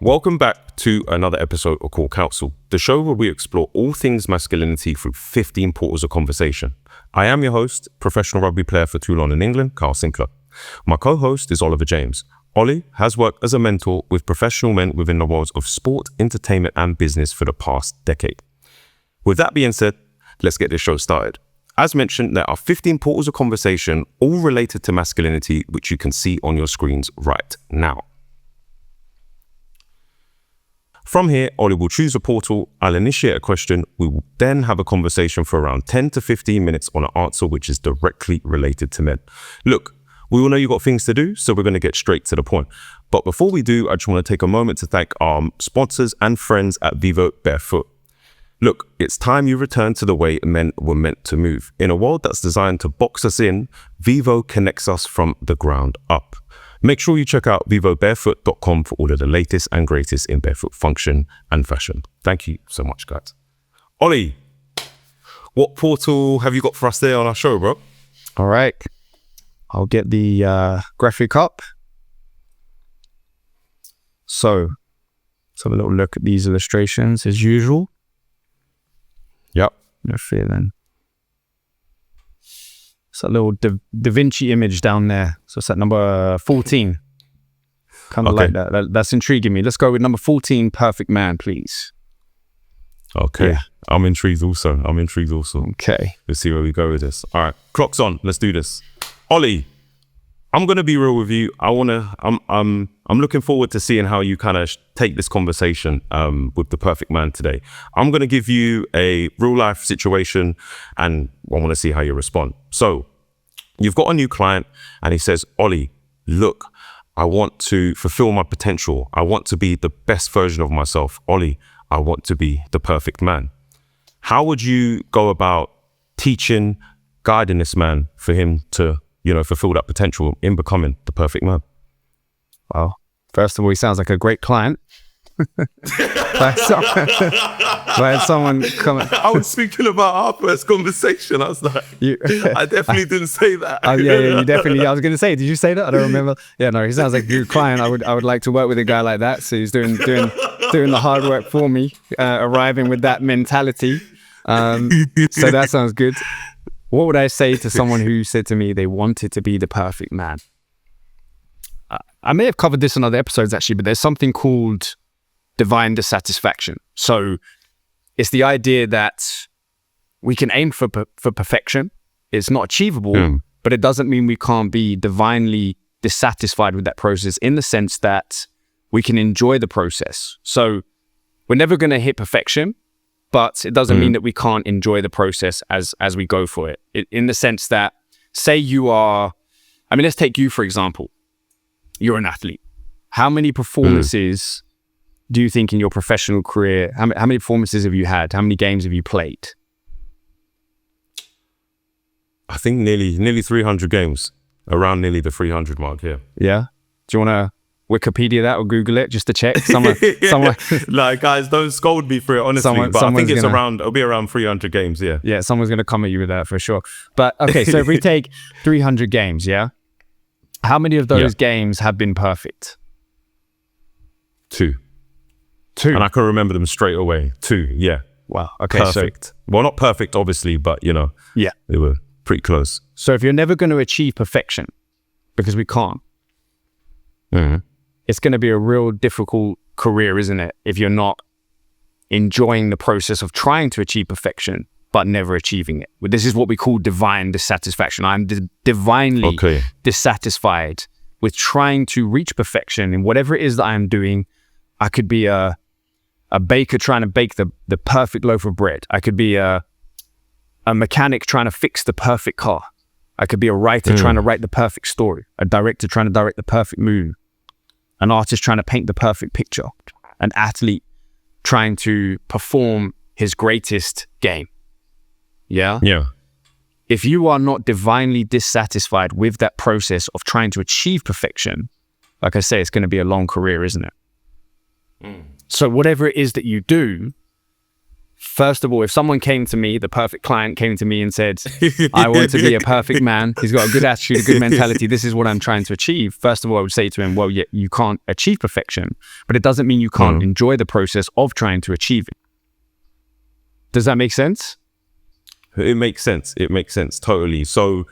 Welcome back to another episode of Counsel, the show where we explore all things masculinity through 15 portals of conversation. I am your host, professional rugby player for Toulon in England, Sinckler. My co-host is Oliver James. Ollie has worked as a mentor with professional men within the worlds of sport, entertainment and business for the past decade. With that being said, let's get this show started. As mentioned, there are 15 portals of conversation, all related to masculinity, which you can see on your screens right now. From here, Ollie will choose a portal, I'll initiate a question, we will then have a conversation for around 10 to 15 minutes on an answer which is directly related to men. Look, we all know you've got things to do, so we're going to get straight to the point. But before we do, I just want to take a moment to thank our sponsors and friends at Vivo Barefoot. Look, it's time you return to the way men were meant to move. In a world that's designed to box us in, Vivo connects us from the ground up. Make sure you check out vivobarefoot.com for all of the latest and greatest in barefoot function and fashion. Thank you so much, guys. Ollie, what portal have you got for us there on our show, bro? All right. I'll get the graphic up. So, let's have a little look at these illustrations as usual. Yep. Let's see then. It's that little Da Vinci image down there. So it's at number 14. Kind of like that. That's intriguing me. Let's go with number 14, Perfect Man, please. Okay. Yeah. I'm intrigued also. Okay. Let's see where we go with this. All right. Clock's on. Let's do this. Ollie, I'm going to be real with you. I'm looking forward to seeing how you kind of take this conversation with the perfect man today. I'm going to give you a real life situation and I want to see how you respond. So you've got a new client and he says, Ollie, look, I want to fulfill my potential. I want to be the best version of myself. Ollie, I want to be the perfect man. How would you go about teaching, guiding this man for him to, fulfill that potential in becoming the perfect man? Well, first of all, he sounds like a great client. Like someone come. I was speaking about our first conversation. I was like, I definitely didn't say that. Yeah, you definitely. I was going to say, did you say that? I don't remember. Yeah, no, he sounds like a good client. I would like to work with a guy like that. So he's doing the hard work for me, arriving with that mentality. So that sounds good. What would I say to someone who said to me they wanted to be the perfect man? I may have covered this in other episodes actually, but there's something called divine dissatisfaction. So it's the idea that we can aim for perfection. It's not achievable, but it doesn't mean we can't be divinely dissatisfied with that process in the sense that we can enjoy the process. So we're never going to hit perfection, but it doesn't mean that we can't enjoy the process as we go for it. In the sense that, say you are, let's take you for example. You're an athlete. How many performances do you think in your professional career, how many performances have you had? How many games have you played? I think nearly 300 games, around nearly the 300 mark, yeah. Yeah? Do you want to Wikipedia that or Google it just to check? Someone. Like, guys, don't scold me for it, honestly. But I think it'll be around 300 games, yeah. Yeah, someone's going to come at you with that for sure. But okay, so if we take 300 games, yeah? How many of those games have been perfect? Two. And I can remember them straight away. 2, yeah. Wow, okay. Perfect. Well, not perfect, obviously, but, yeah, they were pretty close. So if you're never going to achieve perfection, because we can't, it's going to be a real difficult career, isn't it? If you're not enjoying the process of trying to achieve perfection, but never achieving it. This is what we call divine dissatisfaction. I'm divinely dissatisfied with trying to reach perfection in whatever it is that I'm doing. I could be a baker trying to bake the perfect loaf of bread. I could be a mechanic trying to fix the perfect car. I could be a writer trying to write the perfect story, a director trying to direct the perfect movie, an artist trying to paint the perfect picture, an athlete trying to perform his greatest game. Yeah? Yeah. If you are not divinely dissatisfied with that process of trying to achieve perfection, like I say, it's going to be a long career, isn't it? So whatever it is that you do, First of all, if someone came to me, the perfect client came to me and said, I want to be a perfect man, he's got a good attitude, a good mentality, this is what I'm trying to achieve. First of all, I would say to him, well, yeah, you can't achieve perfection, but it doesn't mean you can't enjoy the process of trying to achieve it. Does that make sense? It makes sense. It makes sense. Totally. So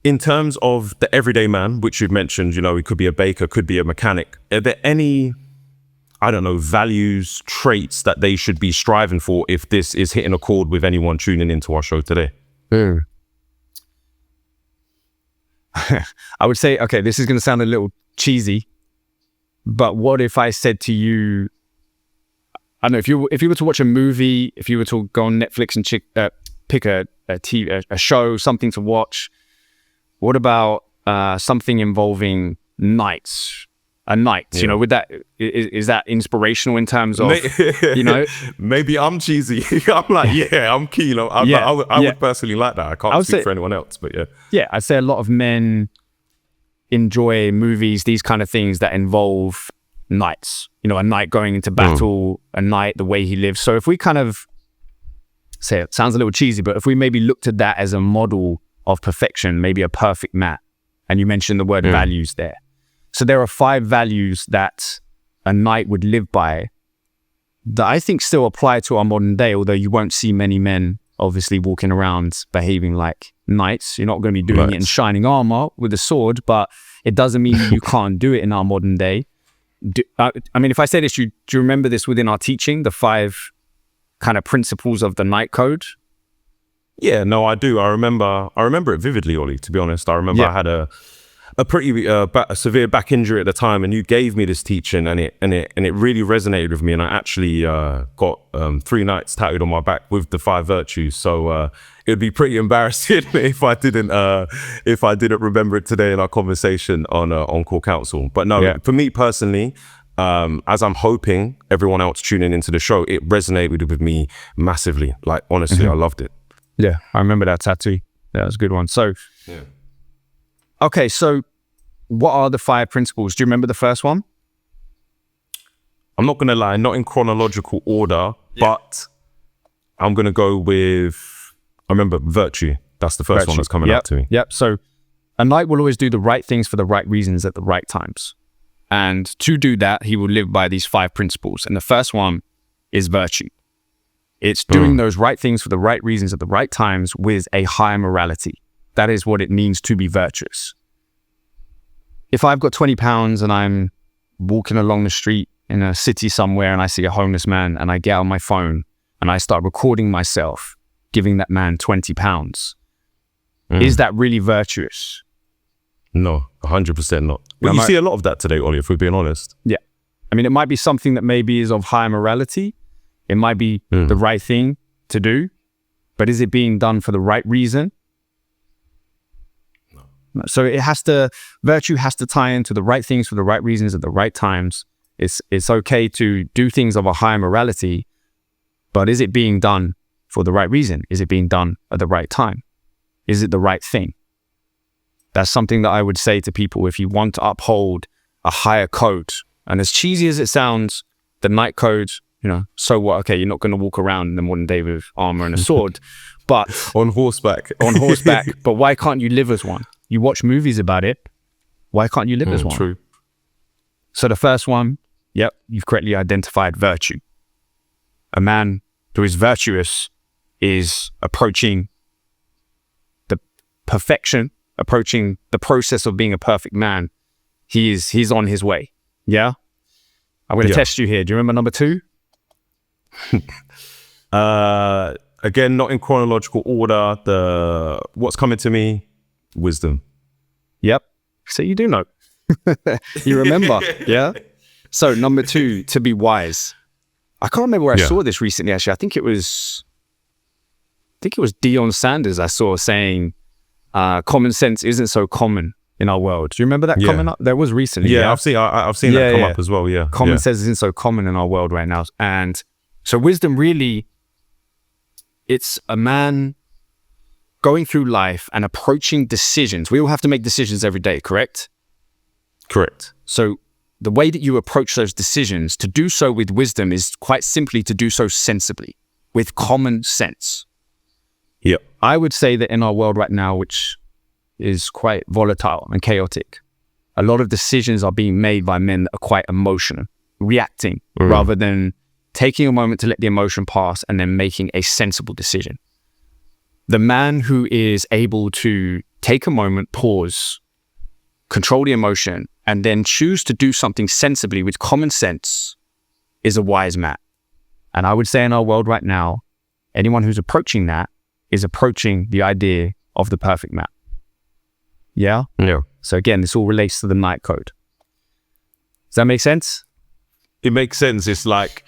in terms of the everyday man, which you've mentioned, you know, he could be a baker, could be a mechanic. Are there any, I don't know, values, traits that they should be striving for if this is hitting a chord with anyone tuning into our show today? I would say, okay, this is going to sound a little cheesy, but what if I said to you, I don't know, if you were to watch a movie, if you were to go on Netflix and pick a show, something to watch, what about something involving knights? A knight, you know, with that, is that inspirational in terms of, you know? Maybe I'm cheesy. I'm like, yeah, I'm keen. I would personally like that. I can't speak for anyone else, but yeah. Yeah, I'd say a lot of men enjoy movies, these kind of things that involve knights. You know, a knight going into battle, a knight, the way he lives. So if we kind of say, it sounds a little cheesy, but if we maybe looked at that as a model of perfection, maybe a perfect man, and you mentioned the word values there. So there are 5 values that a knight would live by that I think still apply to our modern day, although you won't see many men obviously walking around behaving like knights. You're not going to be doing it in shining armor with a sword, but it doesn't mean you can't do it in our modern day. I mean, if I say this, do you remember this within our teaching, the 5 kind of principles of the knight code? Yeah, no, I do. I remember it vividly, Ollie, to be honest. I remember I had a pretty severe back injury at the time, and you gave me this teaching, and it really resonated with me. And I actually got 3 knights tattooed on my back with the 5 virtues. So it would be pretty embarrassing if I didn't remember it today in our conversation on Core Counsel. But no, for me personally, as I'm hoping everyone else tuning into the show, it resonated with me massively. Like honestly, I loved it. Yeah, I remember that tattoo. That was a good one. So, okay, so what are the 5 principles? Do you remember the first one? I'm not going to lie, not in chronological order, but I'm going to go with, I remember virtue. That's the first one that's coming up to me. Yep. So a knight will always do the right things for the right reasons at the right times. And to do that, he will live by these 5 principles. And the first one is virtue. It's doing those right things for the right reasons at the right times with a high morality. That is what it means to be virtuous. If I've got 20 pounds and I'm walking along the street in a city somewhere and I see a homeless man and I get on my phone and I start recording myself giving that man 20 pounds, is that really virtuous? No, 100% not. But you see a lot of that today, Ollie, if we're being honest. Yeah. I mean, it might be something that maybe is of high morality. It might be the right thing to do, but is it being done for the right reason? No. So virtue has to tie into the right things for the right reasons at the right times. It's okay to do things of a high morality, but is it being done for the right reason? Is it being done at the right time? Is it the right thing? That's something that I would say to people if you want to uphold a higher code. And as cheesy as it sounds, the knight code, you know, so what? Okay, you're not going to walk around in the modern day with armor and a sword, but on horseback. But why can't you live as one? You watch movies about it. Why can't you live as one? True. So the first one, you've correctly identified virtue. A man who is virtuous is approaching the perfection, approaching the process of being a perfect man. He's on his way. Yeah. I'm going to test you here. Do you remember number 2? Again, not in chronological order. What's coming to me? Wisdom. Yep. So you do know. You remember. Yeah. So number 2, to be wise. I can't remember where I saw this recently, actually. I think it was Deion Sanders I saw saying common sense isn't so common in our world. Do you remember that coming up? That was recently. Yeah, I've seen that come up as well. Yeah. Common sense isn't so common in our world right now. And so wisdom really, it's a man going through life and approaching decisions. We all have to make decisions every day, correct? Correct. So the way that you approach those decisions, to do so with wisdom is quite simply to do so sensibly. with common sense. Yeah. I would say that in our world right now, which is quite volatile and chaotic, a lot of decisions are being made by men that are quite emotional, reacting rather than taking a moment to let the emotion pass and then making a sensible decision. The man who is able to take a moment, pause, control the emotion, and then choose to do something sensibly with common sense is a wise man. And I would say in our world right now, anyone who's approaching that is approaching the idea of the perfect man. Yeah? Yeah. So again, this all relates to the Knight Code. Does that make sense? It makes sense. It's like,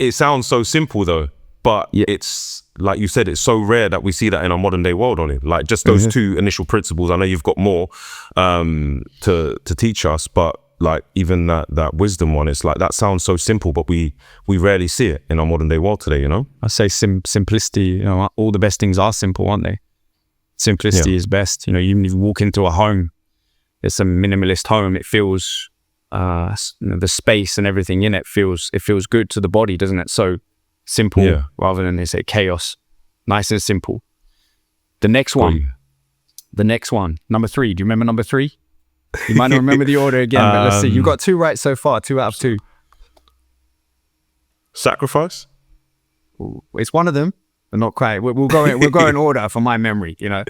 it sounds so simple though, but it's like you said, it's so rare that we see that in our modern day world on it. Like just those two initial principles. I know you've got more to teach us, but like even that wisdom one, it's like that sounds so simple, but we rarely see it in our modern day world today, you know? I say simplicity, you know, all the best things are simple, aren't they? Simplicity is best. You know, even if you walk into a home, it's a minimalist home, it feels you know, the space and everything in it feels good to the body, doesn't it? So simple rather than they say chaos. Nice and simple. The next one, number 3. Do you remember number 3? You might not remember the order again, but let's see. You've got 2 right so far, 2 out of 2. Sacrifice? It's one of them, but not quite. We'll go in order for my memory, you know.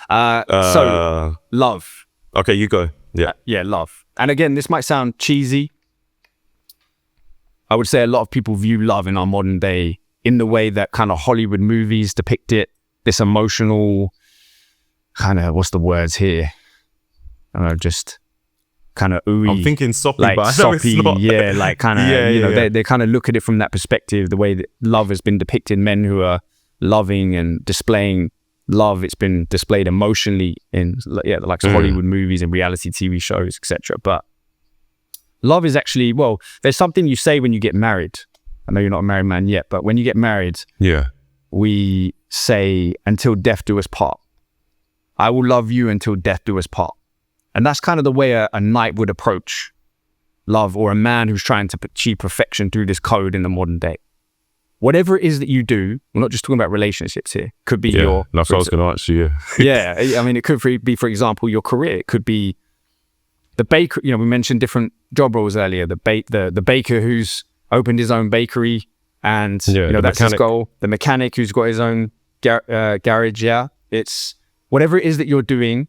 So love. Okay, you go. Yeah. Love. And again, this might sound cheesy. I would say a lot of people view love in our modern day in the way that kind of Hollywood movies depict it. This emotional kind of, what's the words here? I don't know, just kind of ooey. I'm thinking soppy, like but I know soppy, it's not. yeah, like kind of, you know, they kind of look at it from that perspective, the way that love has been depicted, men who are loving and displaying love, it's been displayed emotionally in the likes of Hollywood movies and reality TV shows, etc. But love is actually, well, there's something you say when you get married. I know you're not a married man yet, but when you get married, we say, until death do us part. I will love you until death do us part. And that's kind of the way a knight would approach love, or a man who's trying to achieve perfection through this code in the modern day. Whatever it is that you do, we're not just talking about relationships here. Could be your... That's what I was going to ask you, I mean, it could be, for example, your career. It could be the baker. You know, we mentioned different job roles earlier. The baker who's opened his own bakery and, you know, that's his goal. The mechanic who's got his own garage, It's whatever it is that you're doing,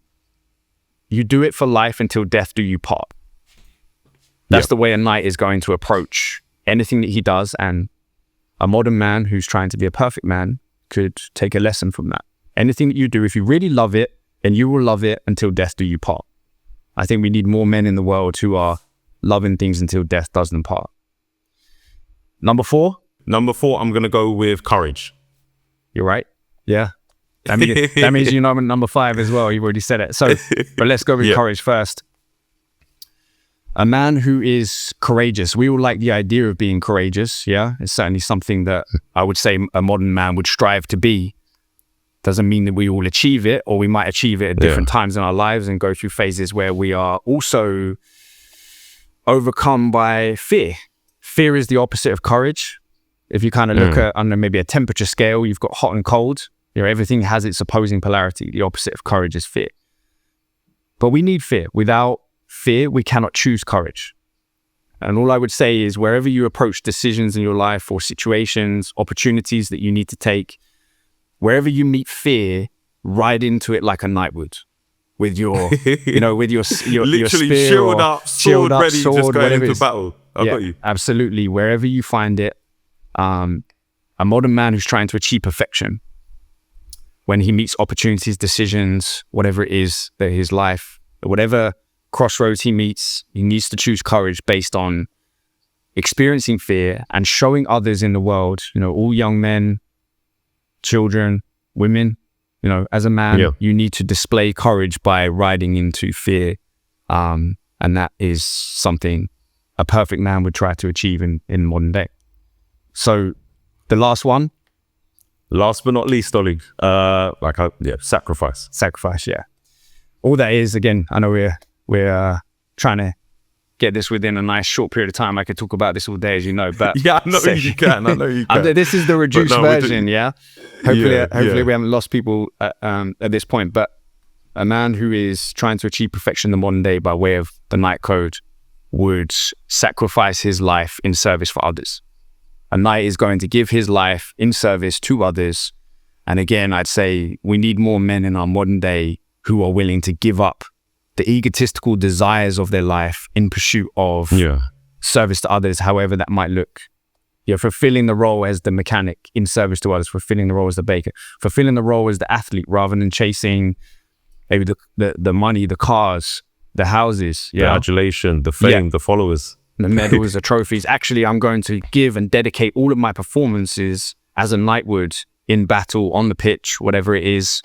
you do it for life until death do you part. That's the way a knight is going to approach anything that he does, and a modern man who's trying to be a perfect man could take a lesson from that. Anything that you do, if you really love it, then you will love it until death do you part. I think we need more men in the world who are loving things until death does them part. Number 4? Number 4, I'm going to go with courage. You're right. Yeah. That means you know number 5 as well. You've already said it. So, but let's go with courage first. A man who is courageous. We all like the idea of being courageous. Yeah. It's certainly something that I would say a modern man would strive to be. Doesn't mean that we all achieve it, or we might achieve it at different times in our lives and go through phases where we are also overcome by fear. Fear is the opposite of courage. If you kind of look at, under maybe a temperature scale, you've got hot and cold. You know, everything has its opposing polarity. The opposite of courage is fear. But we need fear. Without fear, we cannot choose courage. And all I would say is, wherever you approach decisions in your life or situations, opportunities that you need to take, wherever you meet fear, ride into it like a knight would, with your, you know, with your literally your spear, shield up, sword ready, sword, just going into is. battle. I've got you. Absolutely. Wherever you find it, a modern man who's trying to achieve perfection, when he meets opportunities, decisions, whatever it is that his life, whatever crossroads he meets, he needs to choose courage based on experiencing fear and showing others in the world, you know, all young men, children, women, you know, as a man, you need to display courage by riding into fear. And that is something a perfect man would try to achieve in modern day. So the last one. Last but not least, Ollie, sacrifice. Sacrifice, yeah. All that is, again, I know we're trying to get this within a nice short period of time. I could talk about this all day, as you know. But yeah, I know you can. I know you can. This is the reduced version, yeah? Hopefully we haven't lost people at this point. But a man who is trying to achieve perfection in the modern day by way of the Knight Code would sacrifice his life in service for others. A knight is going to give his life in service to others. And again, I'd say we need more men in our modern day who are willing to give up the egotistical desires of their life in pursuit of service to others, however that might look. You're fulfilling the role as the mechanic in service to others, fulfilling the role as the baker, fulfilling the role as the athlete rather than chasing maybe the money, the cars, the houses, the adulation, the fame, the followers, the medals, the trophies. Actually, I'm going to give and dedicate all of my performances as a knight would in battle, on the pitch, whatever it is.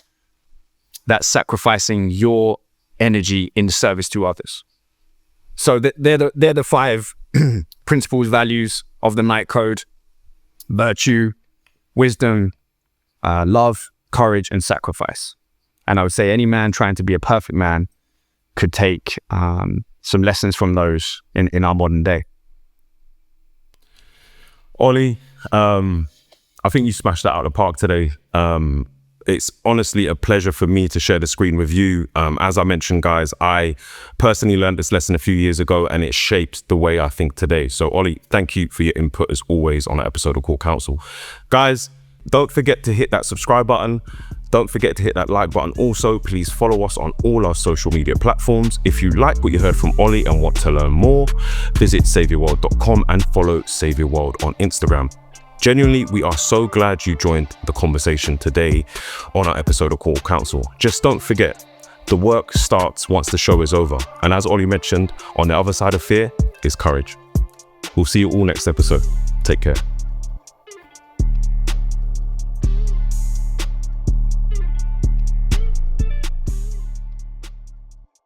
That's sacrificing your energy in service to others. So they're the 5 principles, values of the Knight Code: virtue, wisdom, love, courage, and sacrifice. And I would say any man trying to be a perfect man could take some lessons from those in our modern day. Ollie, I think you smashed that out of the park today. It's honestly a pleasure for me to share the screen with you. As I mentioned, guys, I personally learned this lesson a few years ago and it shaped the way I think today. So Ollie, thank you for your input as always on an episode of Counsel. Guys, don't forget to hit that subscribe button. Don't forget to hit that like button. Also, please follow us on all our social media platforms. If you like what you heard from Ollie and want to learn more, visit saveyourworld.com and follow Save Your World on Instagram. Genuinely, we are so glad you joined the conversation today on our episode of Counsel. Just don't forget, the work starts once the show is over. And as Ollie mentioned, on the other side of fear is courage. We'll see you all next episode. Take care.